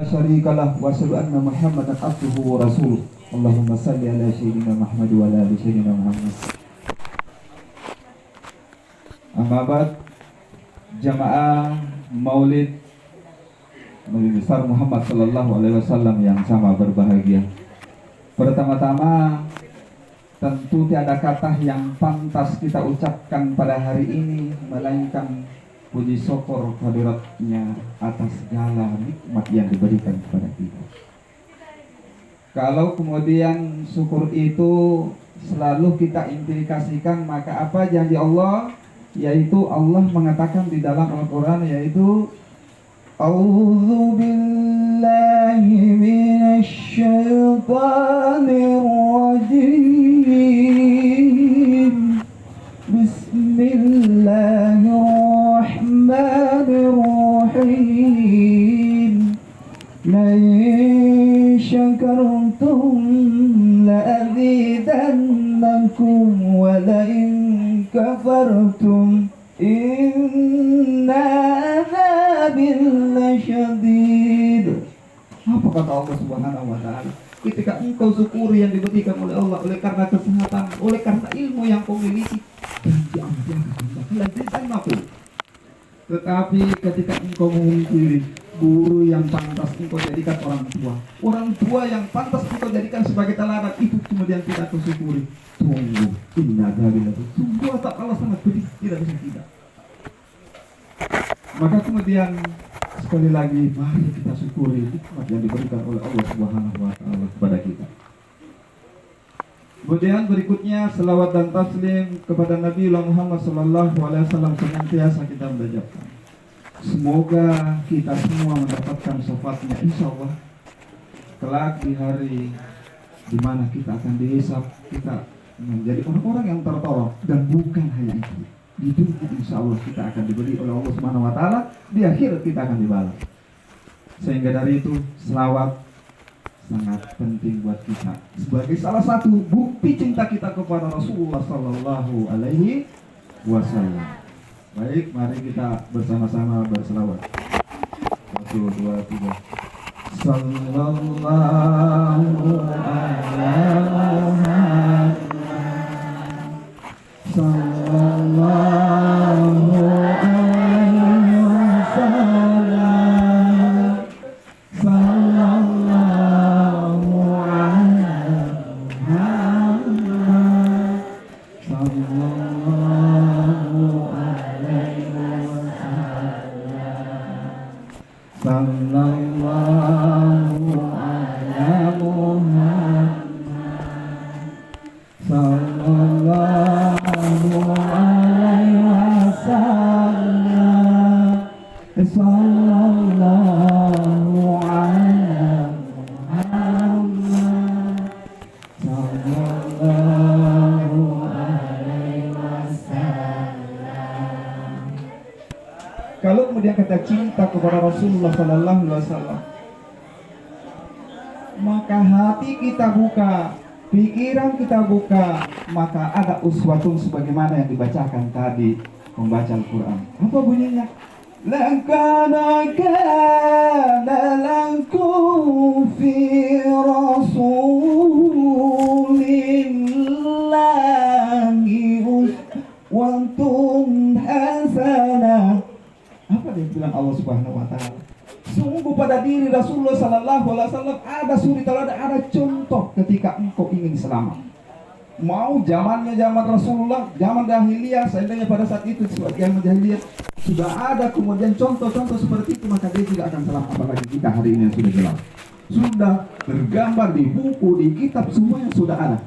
syarikalah wa asyhadu anna Muhammadan abduhu wa rasuluh. Allahumma salli ala sayyidina Muhammad wa ala ali sayyidina Muhammad. Amma ba'd, jamaah Maulid Nabi besar Muhammad sallallahu alaihi wasallam yang sama berbahagia. Pertama-tama, tentu tiada kata yang pantas kita ucapkan pada hari ini melainkan puji syukur hadiratnya atas segala nikmat yang diberikan kepada kita. Kalau kemudian syukur itu selalu kita implikasikan, maka apa janji Allah? Yaitu Allah mengatakan di dalam Al-Quran, yaitu A'udzu billahi minasy syaithanir rajim. Bismillahirrahmanirrahim. La in syakartum la azidannakum wa la in kafartum inna adzabi lasyadid. Apa kata Allah Subhanahu wa taala? Ketika engkau syukuri yang diberikan oleh Allah, oleh karena kesehatan, oleh karena ilmu yang kau miliki, tetapi ketika engkau mengingkari guru yang pantas engkau jadikan orang tua yang pantas engkau jadikan sebagai teladan, itu kemudian tidak kau syukuri, tunggu, inna adzabi lasyadid. Sungguh tak Allah sangat pedih, tidak bisa tidak. Maka kemudian sekali lagi mari kita syukuri nikmat yang diberikan oleh Allah Subhanahu wa taala kepada kita. Kemudian berikutnya selawat dan taslim kepada Nabi Muhammad sallallahu alaihi wasallam senantiasa kita mengucapkan. Semoga kita semua mendapatkan syafaatnya insyaallah kelak di hari di mana kita akan dihisab, kita menjadi orang-orang yang tertolong. Dan bukan hanya itu, di dunia insya Allah kita akan diberi oleh Allah Subhanahu wa taala, di akhir kita akan dibalas. Sehingga dari itu selawat sangat penting buat kita sebagai salah satu bukti cinta kita kepada Rasulullah sallallahu alaihi wasallam. Baik, mari kita bersama-sama berselawat. 1 2 3. Sallallahu alaihi Muhammad. Sallallahu alaihi wasallam. Sallallahu alaihi Muhammad. Sallallahu alaihi wasallam. Sallallahu alaihi Muhammad. Sallallahu alaihi wasallam. Sallallahu alaihi Muhammad. Sallallahu alaihi wasallam. Kalau kemudian kita cinta kepada Rasulullah sallallahu alaihi wasallam, maka hati kita buka, pikiran kita buka, maka ada uswatun sebagaimana yang dibacakan tadi membaca Al-Quran. Apa bunyinya? Lakana lakum fi rasulillahi uswatun hasanah. Apa dia bilang Allah Subhanahu wa taala? Sungguh pada diri Rasulullah sallallahu alaihi wasallam ada suri teladan, ada contoh ketika engkau ingin selamat. Mau zamannya zaman Rasulullah, zaman jahiliyah, seandainya pada saat itu sebagian jahiliyah sudah ada kemudian contoh-contoh seperti itu, maka dia tidak akan selamat. Apalagi kita hari ini yang sudah jelas, sudah tergambar di buku, di kitab, semuanya sudah ada.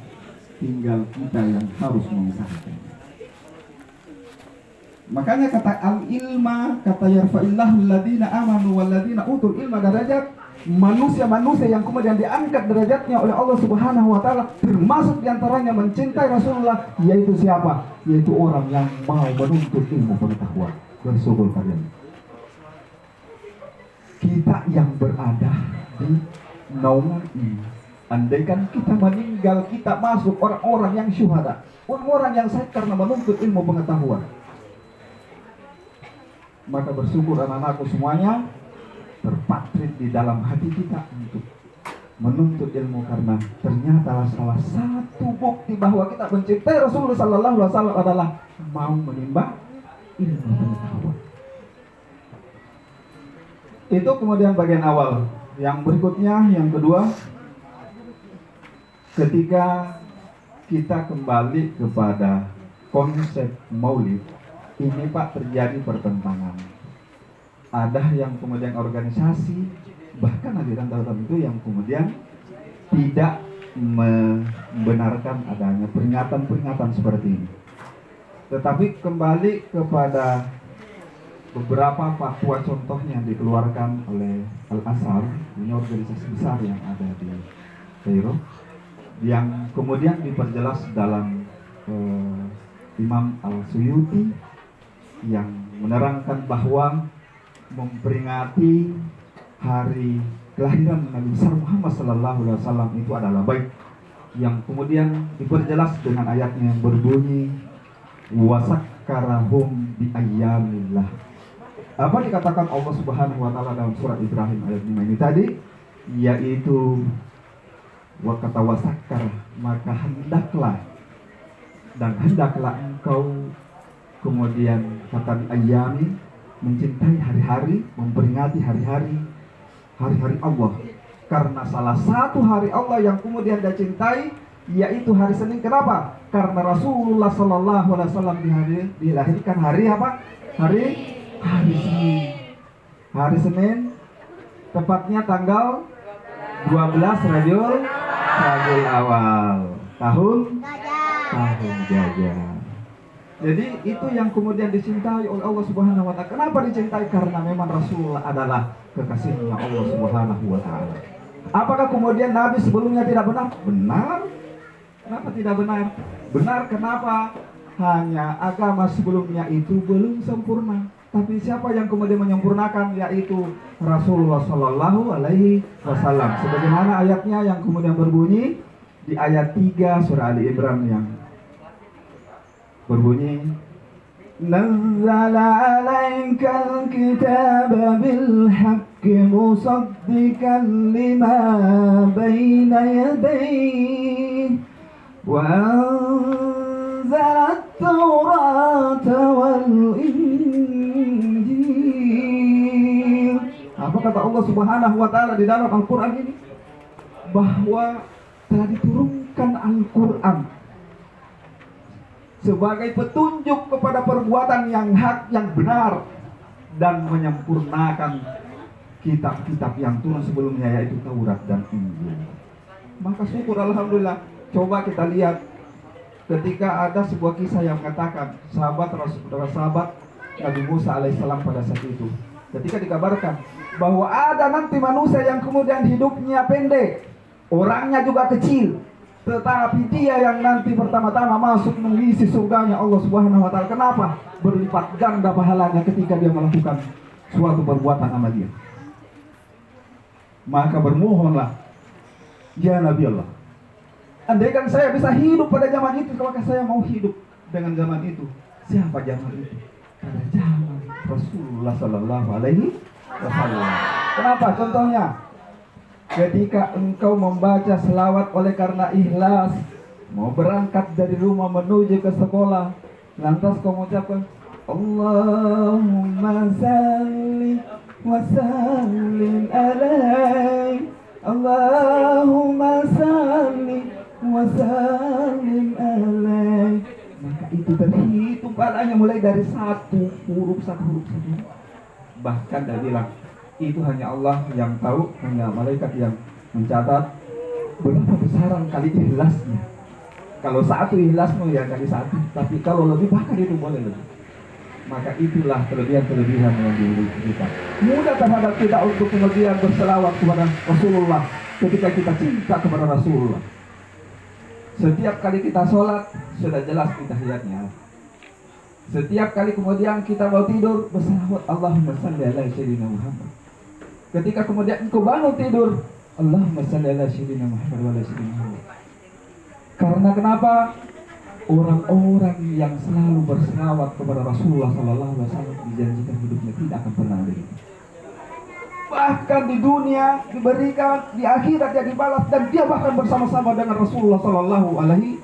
Tinggal kita yang harus mengusahakan. Makanya kata al-ilma, kata yarfa'illahu alladhina amanu walladhina utul ilma darajat, manusia-manusia yang kemudian diangkat derajatnya oleh Allah Subhanahu wa taala, termasuk diantaranya mencintai Rasulullah, yaitu siapa? Yaitu orang yang mau menuntut ilmu pengetahuan. Bersyukur kalian. Kita yang berada di naungan, andaikan kita meninggal, kita masuk orang-orang yang syuhada, orang-orang yang syahid karena menuntut ilmu pengetahuan. Maka bersyukur anak-anakku semuanya, terpatrit di dalam hati kita untuk menuntut ilmu, karena ternyata salah satu bukti bahwa kita mencintai Rasulullah Sallallahu Alaihi Wasallam adalah mau menimba ilmu pengetahuan. Itu kemudian bagian awal. Yang berikutnya, yang kedua, ketika kita kembali kepada konsep maulid, ini Pak terjadi pertentangan. Ada yang kemudian organisasi, bahkan aliran tertentu yang kemudian tidak membenarkan adanya peringatan-peringatan seperti ini. Tetapi kembali kepada beberapa fatwa contohnya yang dikeluarkan oleh Al-Azhar, ini organisasi besar yang ada di Kairo, yang kemudian diperjelas dalam Imam Al-Suyuti yang menerangkan bahwa memperingati hari kelahiran Nabi besar Muhammad Sallallahu Alaihi Wasallam itu adalah baik, yang kemudian diperjelas dengan ayatnya yang berbunyi wasakkarahum bi ayyamillah. Apa dikatakan Allah Subhanahu wa taala dalam surat Ibrahim ayat 5 ini tadi, yaitu wa kata wasakkar, maka hendaklah engkau kemudian kata bi ayyami, mencintai hari-hari, memperingati hari-hari Allah, karena salah satu hari Allah yang kemudian dia cintai yaitu hari Senin. Kenapa? Karena Rasulullah Sallallahu Alaihi Wasallam dilahirkan hari apa? Hari Senin. Hari Senin, tepatnya tanggal 12 Rabiul Awal, tahun Gajah. Jadi itu yang kemudian dicintai oleh Allah Subhanahu wa taala. Kenapa dicintai? Karena memang Rasulullah adalah kekasihnya Allah Subhanahu wa taala. Apakah kemudian Nabi sebelumnya tidak benar? Benar. Kenapa tidak benar? Benar, kenapa? Hanya agama sebelumnya itu belum sempurna. Tapi siapa yang kemudian menyempurnakan? Yaitu Rasulullah Sallallahu Alaihi Wasallam. Sebagaimana ayatnya yang kemudian berbunyi di ayat 3 surah Ali Imran yang berbunyi nazzala alaikal kitaba bil haqqi musaddiqan lima baina yadayhi wa anzala at-taurata wal injil. Apa kata Allah Subhanahu wa taala di dalam Al-Qur'an ini? Bahwa telah diturunkan Al-Qur'an sebagai petunjuk kepada perbuatan yang hak, yang benar, dan menyempurnakan kitab-kitab yang turun sebelumnya, yaitu Taurat dan Injil. Maka syukur alhamdulillah. Coba kita lihat ketika ada sebuah kisah yang mengatakan sahabat Nabi Musa alaihissalam pada saat itu, ketika dikabarkan bahwa ada nanti manusia yang kemudian hidupnya pendek, orangnya juga kecil, tetapi dia yang nanti pertama-tama masuk mengisi surganya Allah Subhanahu wa taala. Kenapa? Berlipat ganda pahalanya ketika dia melakukan suatu perbuatan amal dia. Maka bermohonlah, ya Nabi Allah, andaikan saya bisa hidup pada zaman itu, maka saya mau hidup dengan zaman itu. Siapa zaman itu? Pada zaman Rasulullah Sallallahu Alaihi Wasallam. Kenapa? Contohnya, ketika engkau membaca selawat oleh karena ikhlas, mau berangkat dari rumah menuju ke sekolah, lantas kau mengucapkan Allahumma salli wa sallim alaih, Allahumma salli wa sallim alaih, maka itu terhitung pahalanya mulai dari satu huruf. Bahkan dia bilang itu hanya Allah yang tahu, hanya malaikat yang mencatat berapa besaran kali ikhlasnya. Kalau satu ikhlasmu ya kali satu, tapi kalau lebih bahkan itu boleh lebih. Maka itulah kelebihan-kelebihan yang dimiliki kita. Mudah terhadap kita untuk kemudian berselawat kepada Rasulullah ketika kita cinta kepada Rasulullah. Setiap kali kita sholat sudah jelas tahiyatnya. Setiap kali kemudian kita mau tidur berselawat Allahumma shalli ala sayyidina Muhammad. Ketika kemudian engkau bangun tidur, Allahumma shalli ala sayyidina Muhammad wa ala sayyidina Muhammad. Karena kenapa? Orang-orang yang selalu berselawat kepada Rasulullah Sallallahu Alaihi Wasallam dijanjikan hidupnya tidak akan pernah ada itu. bahkan di dunia diberikan, di akhirat dia dibalas, dan dia bahkan bersama-sama dengan Rasulullah Sallallahu Alaihi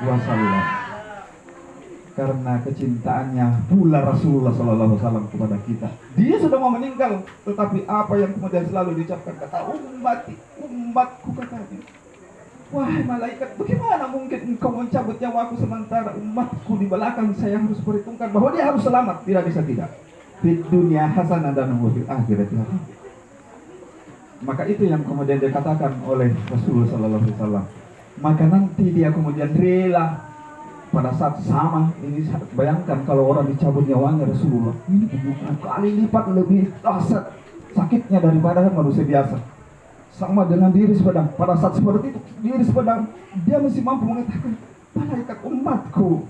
Wasallam. Karena kecintaannya pula Rasulullah Sallallahu Alaihi Wasallam kepada kita. Dia sudah mau meninggal, tetapi apa yang kemudian selalu diucapkan, kata umatku katanya. Wahai malaikat, bagaimana mungkin engkau mencabut nyawaku sementara umatku di belakang saya harus perhitungkan bahwa dia harus selamat? Tidak bisa tidak. Di dunia hasanah dan fil akhirat hasanah. Maka itu yang kemudian dikatakan oleh Rasulullah Sallallahu Alaihi Wasallam. Maka nanti dia kemudian rela pada saat sama. Ini bayangkan kalau orang dicabut nyawanya Rasulullah, ini 10 kali lipat lebih dahsyat sakitnya daripada manusia biasa. Sama dengan diri sepedang. Pada saat seperti itu, diri sepedang, dia masih mampu mengatakan, malaikat umatku.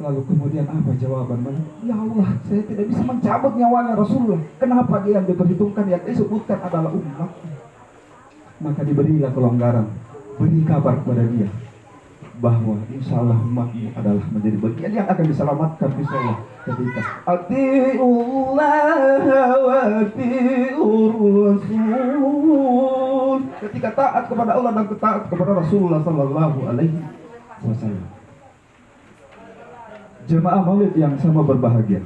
Lalu kemudian apa jawaban? Ya Allah, saya tidak bisa mencabut nyawanya Rasulullah. Kenapa dia yang diperhitungkan, yang disebutkan adalah umat? Maka diberilah kelonggaran. Beri kabar kepada dia bahwa insya Allah umatmu adalah menjadi bagian yang akan diselamatkan insya Allah ketika atiullah wa atiur rasul, ketika taat kepada Allah dan taat kepada Rasulullah Sallallahu Alaihi Wasallam. Jemaah maulid yang sama berbahagia.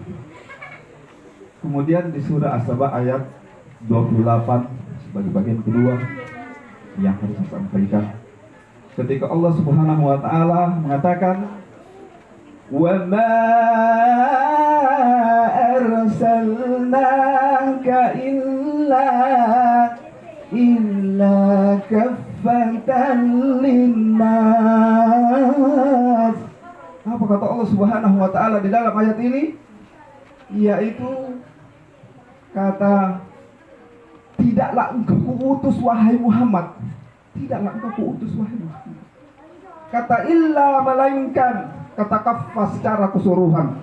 Kemudian di surah As-Saba ayat 28 sebagai bagian kedua yang harus saya sampaikan. Ketika Allah Subhanahu wa taala mengatakan, "Wa ma arsalnaka illa kaffatan linnas." Apa kata Allah Subhanahu wa taala di dalam ayat ini? Yaitu kata, tidaklah engkau kuutus wahai Muhammad. Tidaklah engkau kuutus wahai Muhammad. Kata illa, melainkan. Kata kafah secara keseluruhan.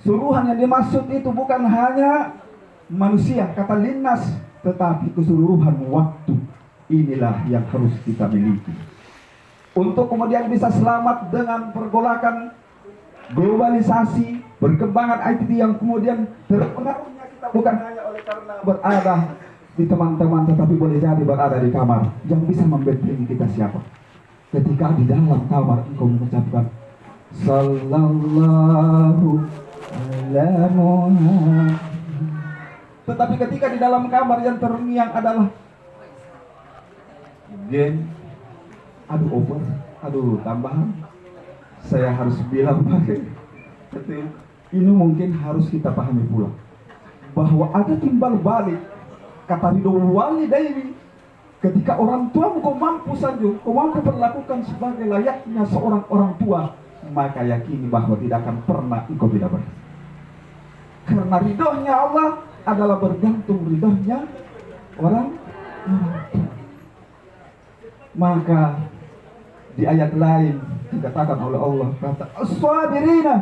Suruhan yang dimaksud itu bukan hanya manusia, kata linnas, tetapi keseluruhan waktu. Inilah yang harus kita miliki untuk kemudian bisa selamat dengan pergolakan globalisasi, perkembangan IT yang kemudian terpengaruhnya kita bukan hanya oleh karena berada di teman-teman, tetapi boleh jadi berada di kamar. Yang bisa membentengi kita siapa? Ketika di dalam kamar engkau mengucapkan Sallallahu ala Muhammad, tetapi ketika di dalam kamar yang terngiang adalah game, tambahan, saya harus bilang pakai ini mungkin harus kita pahami pula bahwa ada timbal balik. Kata Ridho Walidaini, ketika orang tua kau mampu sanjung, kau mampu perlakukan sebagai layaknya seorang orang tua, maka yakini bahwa tidak akan pernah engkau tidak berhasil. Karena ridhonya Allah adalah bergantung ridhonya orang tua. Maka di ayat lain dikatakan oleh Allah, kata as-sabirina.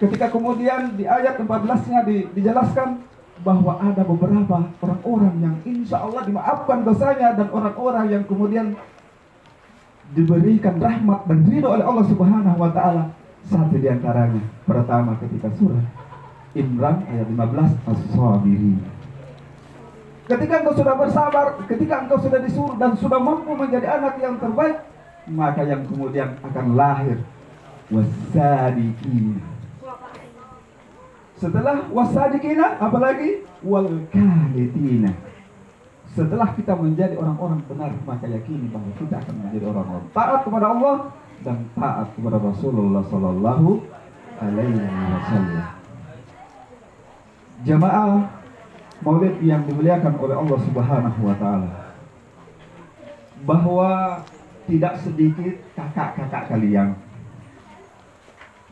Ketika kemudian di ayat 14-nya dijelaskan bahwa ada beberapa orang-orang yang insya Allah dimaafkan dosanya, dan orang-orang yang kemudian diberikan rahmat dan ridho oleh Allah Subhanahu wa taala. Satu di antaranya, pertama ketika surah Imran ayat 15, as-sabirin. Ketika engkau sudah bersabar, ketika engkau sudah disuruh dan sudah mampu menjadi anak yang terbaik, maka yang kemudian akan lahir wasadiqin. Setelah wasadiqina, apalagi walqanitina. Setelah kita menjadi orang-orang benar, maka yakini bahwa kita akan menjadi orang-orang taat kepada Allah dan taat kepada Rasulullah Sallallahu Alaihi Wasallam. Jamaah maulid yang dimuliakan oleh Allah Subhanahu wa taala, bahwa tidak sedikit kakak-kakak kalian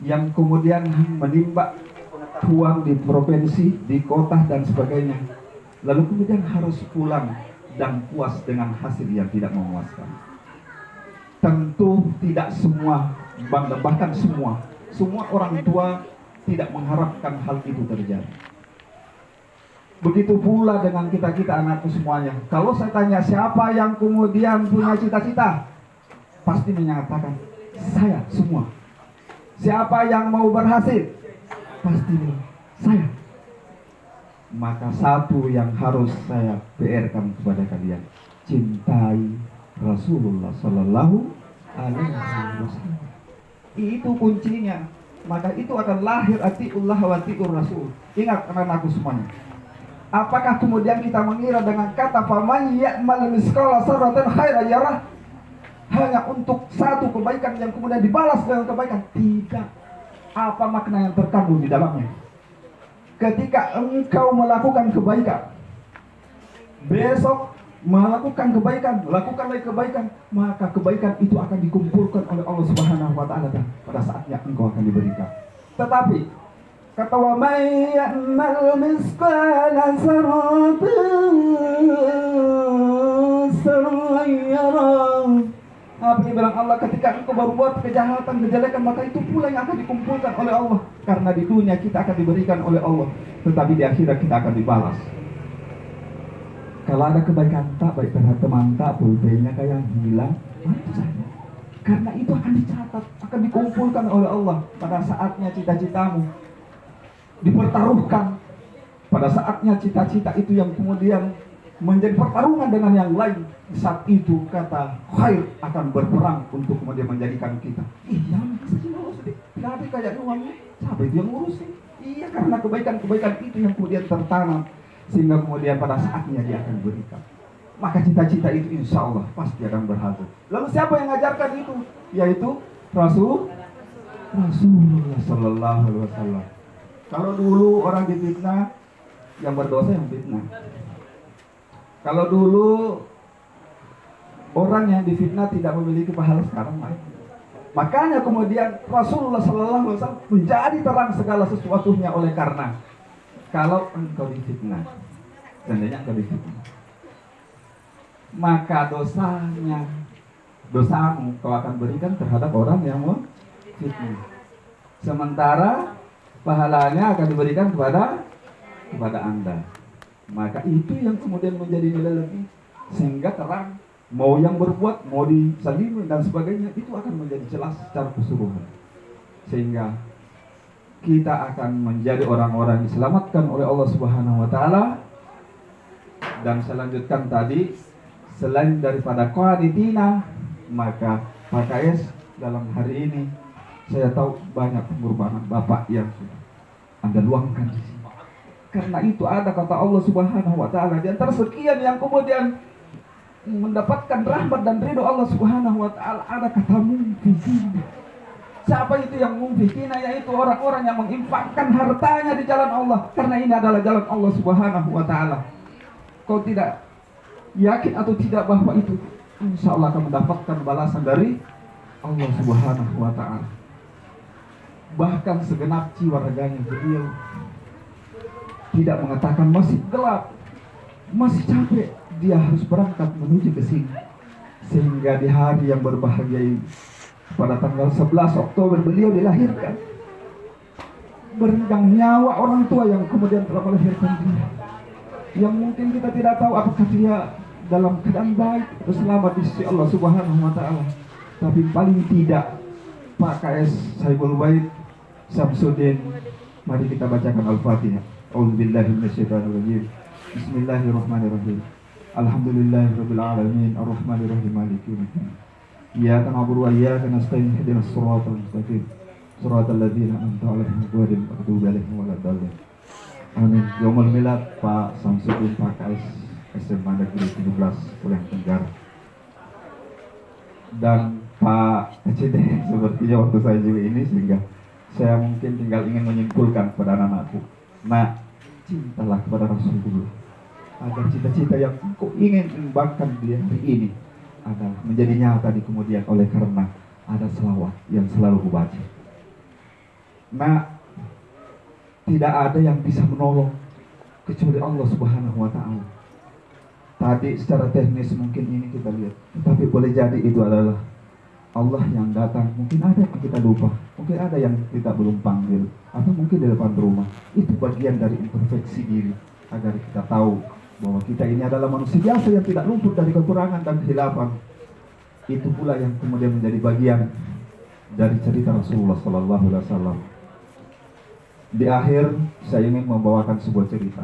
yang kemudian menimba pengetahuan di provinsi, di kota dan sebagainya, lalu kemudian harus pulang dan puas dengan hasil yang tidak memuaskan. Tentu tidak semua bangga, bahkan semua orang tua tidak mengharapkan hal itu terjadi. Begitu pula dengan kita anakku semuanya. Kalau saya tanya siapa yang kemudian punya cita-cita, pasti menyatakan saya semua. Siapa yang mau berhasil, pasti saya. maka satu yang harus saya PR-kan kepada kalian, cintai Rasulullah Sallallahu Alaihi Wasallam. Itu kuncinya. Maka itu akan lahir atiullah wa atiur Rasul. Ingat anak-anakku semuanya. Apakah kemudian kita mengira dengan kata faman ya'mal misqala dzarratin khairan yarah hanya untuk satu kebaikan yang kemudian dibalas dengan kebaikan? Tidak. Apa makna yang terkandung di dalamnya? Ketika engkau melakukan kebaikan, besok melakukan kebaikan, lakukan lagi kebaikan, maka kebaikan itu akan dikumpulkan oleh Allah Subhanahu wa taala dan pada saatnya engkau akan diberikan. Tetapi kata wa may ya'mal misqala dzarratin khairan yarah. Apa yang bilang Allah, ketika engkau berbuat kejahatan, kejelekan, maka itu pula yang akan dikumpulkan oleh Allah. Karena di dunia kita akan diberikan oleh Allah, tetapi di akhirat kita akan dibalas. Kalau ada kebaikan tak baik terhadap teman tak, pulpennya kayak hilang, itu saja. Karena itu akan dicatat, akan dikumpulkan oleh Allah pada saatnya cita-citamu dipertaruhkan. Pada saatnya cita-cita itu yang kemudian menjadi pertarungan dengan yang lain. Saat itu kata khair akan berperang untuk kemudian menjadikan kita. Iya, tidak ada kayak uangnya. Siapa itu yang ngurusin? Iya, karena kebaikan-kebaikan itu yang kemudian tertanam, sehingga kemudian pada saatnya dia akan berikan. Maka cita-cita itu insya Allah pasti akan berhasil. Lalu siapa yang mengajarkan itu? Yaitu Rasulullah Sallallahu Alaihi Wasallam. Kalau dulu orang difitnah, yang berdosa yang fitnah. Kalau dulu orang yang difitnah tidak memiliki pahala, sekarang baik. Makanya kemudian Rasulullah Sallallahu Alaihi Wasallam menjadi terang segala sesuatunya oleh karena kalau engkau difitnah, seandainya engkau difitnah, maka dosamu kau akan berikan terhadap orang yang mau fitnah. Sementara pahalanya akan diberikan kepada Anda. Maka itu yang kemudian menjadi nilai lebih, sehingga terang mau yang berbuat, mau disalimi dan sebagainya, itu akan menjadi jelas secara keseluruhan. Sehingga kita akan menjadi orang-orang yang diselamatkan oleh Allah Subhanahu wa taala. Dan saya lanjutkan tadi, selain daripada qanitina, maka PKS dalam hari ini saya tahu banyak pengorbanan Bapak yang sudah Anda luangkan di sini. Karena itu ada kata Allah Subhanahu wa taala di antara sekian yang kemudian mendapatkan rahmat dan ridho Allah Subhanahu wa taala, ada kata munfikina. Siapa itu yang munfikina? Yaitu orang-orang yang menginfakkan hartanya di jalan Allah, karena ini adalah jalan Allah Subhanahu wa taala. Kau tidak yakin atau tidak bahwa itu insya Allah akan mendapatkan balasan dari Allah Subhanahu wa taala. Bahkan segenap jiwa raganya beliau tidak mengatakan masih gelap, masih capek, dia harus berangkat menuju ke sini. Sehingga di hari yang berbahagia ini, pada tanggal 11 Oktober beliau dilahirkan. Berendang nyawa orang tua yang kemudian telah melahirkan dia, yang mungkin kita tidak tahu apakah dia dalam keadaan baik atau selamat di sisi Allah Subhanahu wa taala. Tapi paling tidak Pak KS Saiful Bait Samsudin, mari kita bacakan Al-Fatihah. A'udzubillahi minasyaitonirrajim. Bismillahirrahmanirrahim. Alhamdulillahirabbil alamin, arrahmanirrahim, maliki yaumiddin. Iyyaka na'budu wa iyyaka nasta'in, ihdinas siratal mustaqim. Shiratal ladzina an'amta 'alaihim ghairil maghdubi 'alaihim waladdallin. Amin. Yaumul Milad Pak Samsudin PKS SMA Negeri 17 Pulau Tenggara. Dan Pak KCD sepertinya waktu saya juga ini, sehingga saya mungkin tinggal ingin menyimpulkan kepada anak-anakku. Nah, cintalah kepada Rasulullah, agar cita-cita yang engkau ingin kembangkan di hari ini adalah menjadi nyata di kemudian, oleh karena ada selawat yang selalu kubaca. Nah, tidak ada yang bisa menolong kecuali Allah Subhanahu wa taala. Tadi secara teknis mungkin ini kita lihat, tapi boleh jadi itu adalah Allah yang datang. Mungkin ada yang kita lupa, mungkin ada yang kita belum panggil, atau mungkin di depan rumah. Itu bagian dari introspeksi diri, agar kita tahu bahwa kita ini adalah manusia biasa yang tidak luput dari kekurangan dan kehilapan. Itu pula yang kemudian menjadi bagian dari cerita Rasulullah Sallallahu Alaihi Wasallam. Di akhir saya ingin membawakan sebuah cerita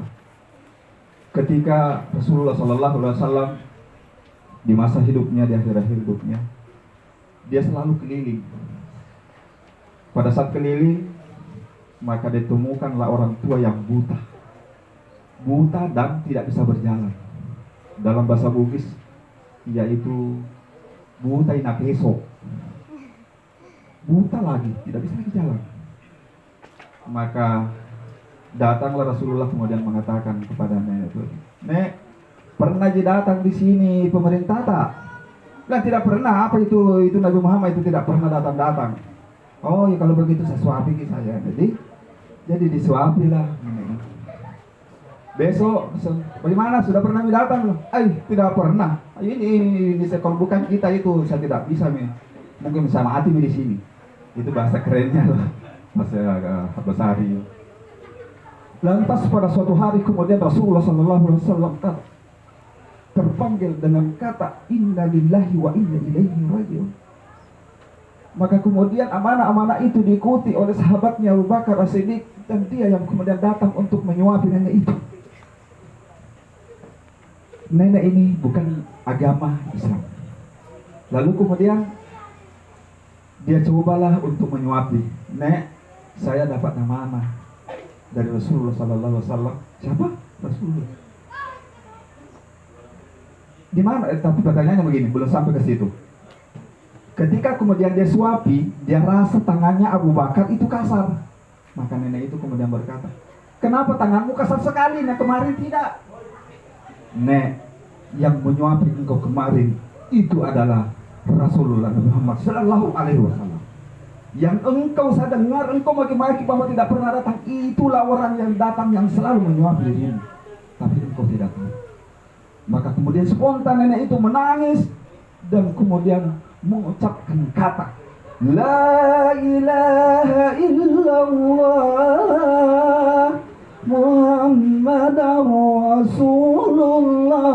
ketika Rasulullah SAW di masa hidupnya, di akhir-akhir hidupnya, dia selalu keliling. Pada saat keliling, maka ditemukanlah orang tua yang buta dan tidak bisa berjalan. Dalam bahasa Bugis, yaitu buta inapeso, buta lagi, tidak bisa lagi jalan. Maka datanglah Rasulullah kemudian mengatakan kepada Nek, Nek, pernah datang di sini pemerintah tak? Nah, tidak pernah. Apa itu Nabi Muhammad itu tidak pernah datang. Oh ya, kalau begitu saya suapi saya. Jadi disuapilah. Besok, bagaimana? Sudah pernah datang? Tidak pernah. Ini sekon bukan kita itu, saya tidak bisa. Mungkin bisa mati di sini. Itu bahasa kerennya lah. Bahasa Habasari. Lantas pada suatu hari kemudian Rasulullah SAW terpanggil dengan kata Inna lillahi wa inna ilaihi raji'un. Maka kemudian amanah-amanah itu diikuti oleh sahabatnya Abu Bakar As-Siddiq, dan dia yang kemudian datang untuk menyuapi nenek itu. Nenek ini bukan agama Islam. Lalu kemudian dia cobalah untuk menyuapi. Nek, saya dapat amanah dari Rasulullah SAW. Siapa? Rasulullah. Di mana? Tapi pertanyaannya begini, belum sampai ke situ. Ketika kemudian dia suapi, dia rasa tangannya Abu Bakar itu kasar. Maka nenek itu kemudian berkata, kenapa tanganmu kasar sekali? Nah, kemarin tidak. Nek, yang menyuapi engkau kemarin itu adalah Rasulullah Muhammad Sallallahu Alaihi Wasallam. Yang engkau saya dengar, engkau maki-maki bahwa tidak pernah datang, itulah orang yang datang yang selalu menyuapi dirimu. Tapi engkau tidak tahu. Maka kemudian spontan nenek itu menangis dan kemudian mengucapkan kata La ilaha illallah Muhammadar Rasulullah.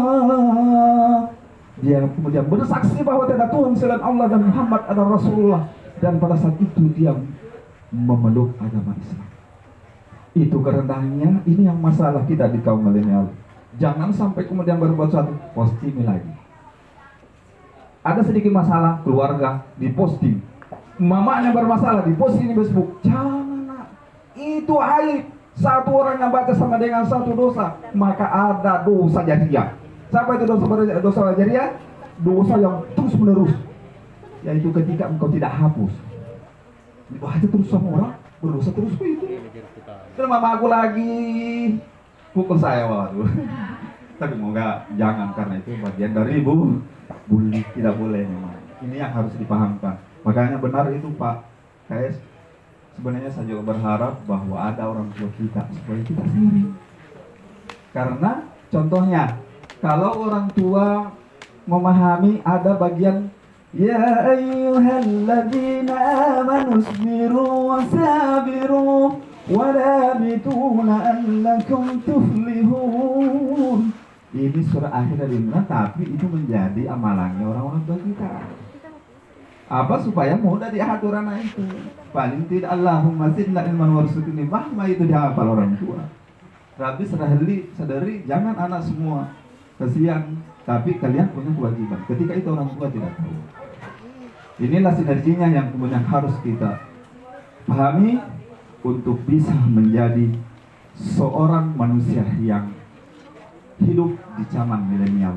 Dia kemudian bersaksi bahwa tidak Tuhan selain Allah dan Muhammad adalah Rasulullah. Dan pada saat itu dia memeluk agama Islam. Itu kerendahannya. Ini yang masalah kita di kaum milenial. Jangan sampai kemudian berbuat suatu posting lagi. Ada sedikit masalah keluarga, diposting. Mamanya bermasalah, diposting di Facebook. Jangan, nak. Itu aib. Satu orang yang baca sama dengan satu dosa, maka ada dosa jariah. Siapa itu dosa jariah? Dosa yang terus menerus, yaitu ketika engkau tidak hapus. Baca terus sama orang, berdosa terus itu. Terus mama aku lagi pukul saya waktu. Tapi moga jangan, karena itu bagian dari bully, tidak boleh memang. Ini yang harus dipahamkan. Makanya benar itu Pak KS. Sebenarnya saya juga berharap bahwa ada orang tua kita supaya kita sendiri. Karena contohnya, kalau orang tua memahami ada bagian Ya ayyuhalladzina amanu isbiru wasabiru warabituna annakum tuflihun. Ini surah akhir dari Imran, tapi itu menjadi amalannya orang-orang tua kita. Apa supaya mudah diatur anak itu. Paling tidak Allahumma zidna ilman warzuqni mahma itu dihafal orang tua. Rabbi sadari jangan anak semua kasihan, tapi kalian punya kewajiban. Ketika itu orang tua tidak tahu. Inilah sinerginya yang kemudian harus kita pahami untuk bisa menjadi seorang manusia yang hidup di zaman milenial.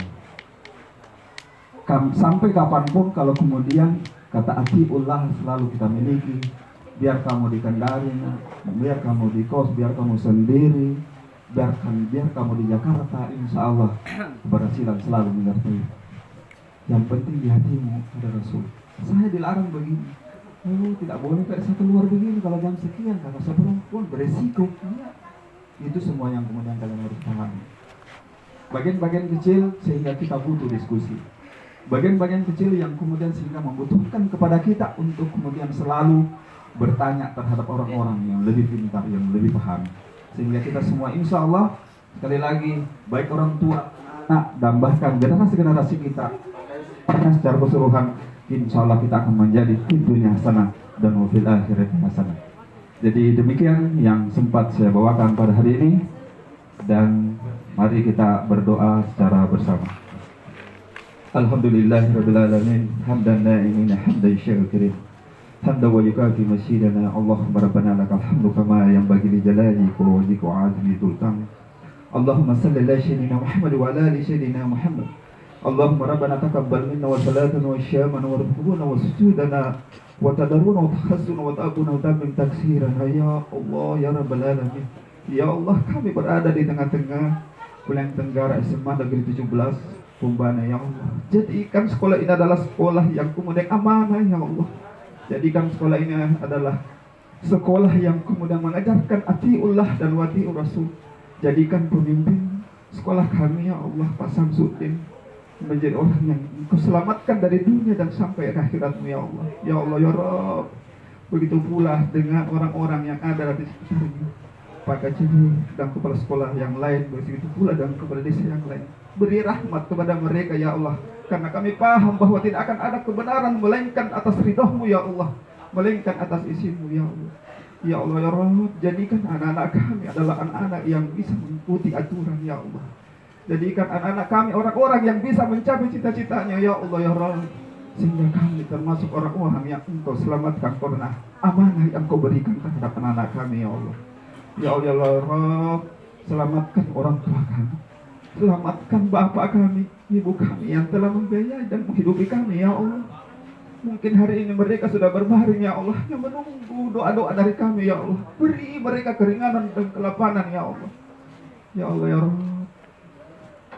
Sampai kapanpun kalau kemudian kata atiullah selalu kita miliki, biar kamu di Kendari, biar kamu di kos, biar kamu sendiri, biar kamu di Jakarta, insya Allah keberhasilan selalu menyertai. Yang penting di hatimu ada Rasul. Saya dilarang begini, tidak boleh saya keluar begini kalau jam sekian, karena saya perempuan beresiko. Itu semua yang kemudian kalian harus pahami. Bagian-bagian kecil sehingga kita butuh diskusi. Bagian-bagian kecil yang kemudian sehingga membutuhkan kepada kita untuk kemudian selalu bertanya terhadap orang-orang yang lebih pintar, yang lebih paham. Sehingga kita semua insya Allah, sekali lagi, baik orang tua, anak, dan bahkan generasi-generasi kita, secara keseluruhan, insya Allah kita akan menjadi dunia hasanah dan wafil akhirat hasanah. Jadi demikian yang sempat saya bawakan pada hari ini. Dan Mari kita berdoa secara bersama. Alhamdulillahirabbil alamin, hamdan na'imin hamdan syakirin. Hamdan wa yukafi masyidana. Allahumma rabbana lakal hamdu kama yanbaghi li jalalika wa wajhika wa 'azimi sultan. Allahumma salli ala sayyidina Muhammad wa ala ali sayyidina Muhammad. Allahumma rabbana taqabbal minna wa salatana wa syamana wa rukuna wa sujudana wa tadarruna wa tahassuna wa ta'abuna wa tamim taksirana. Ya Allah ya rabbal alamin. Ya Allah, kami berada di tengah-tengah Pulang Tenggara SMA Negeri 17 Pumbana, ya Allah. Jadikan sekolah ini adalah sekolah yang kemudian amanah, ya Allah. Jadikan sekolah ini adalah sekolah yang kemudian mengajarkan atiullah dan watiur rasul. Jadikan pemimpin sekolah kami, ya Allah, Pak Samsudin, menjadi orang yang Engkau selamatkan dari dunia dan sampai akhiratmu, ya Allah. Ya Allah, ya Rabb. Begitu pula dengan orang-orang yang ada di sekitarnya, Pak Kacili dan kepala sekolah yang lain, begitu pula dan kepala desa yang lain. Beri rahmat kepada mereka, ya Allah, karena kami paham bahwa tidak akan ada kebenaran melainkan atas ridho-Mu, ya Allah, melainkan atas izin-Mu, ya Allah. Ya Allah, ya Rabb, jadikan anak-anak kami adalah anak-anak yang bisa mengikuti aturan, ya Allah. Jadikan anak-anak kami orang-orang yang bisa mencapai cita-citanya, ya Allah, ya Rabb, sehingga kami termasuk orang-orang yang Engkau selamatkan karena amanah yang Kau berikan terhadap anak-anak kami, ya Allah. Ya Allah, ya Rabb, selamatkan orang tua kami, selamatkan bapak kami, ibu kami yang telah membiayai dan menghidupi kami, ya Allah. Mungkin hari ini mereka sudah berbaring, ya Allah, yang menunggu doa-doa dari kami, ya Allah. Beri mereka keringanan dan kelapanan, ya Allah. Ya Allah, ya Rabb,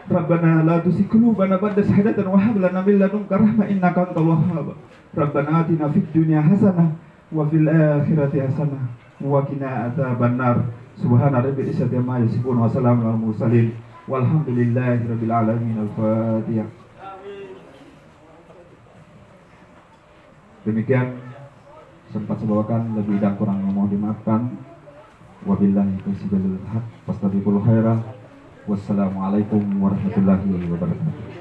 Rabbana la tuzigh qulubana ba'da idh hadaytana wa hab lana min ladunka rahmah innaka antal wahhab. Rabbana atina fid dunya hasanah wa fil akhirati hasanah wa qina adzabannar. Subhana rabbil izzati amma yasifun wa salamun alal mursalin walhamdulillahi rabbil alamin. Al-Fatihah. Demikian sempat saya bawakan, lebih dan kurangnya mohon dimaafkan. Wabillahi taufiq wal hidayah. Fastabiqul khairat. Wassalamualaikum warahmatullahi wabarakatuh.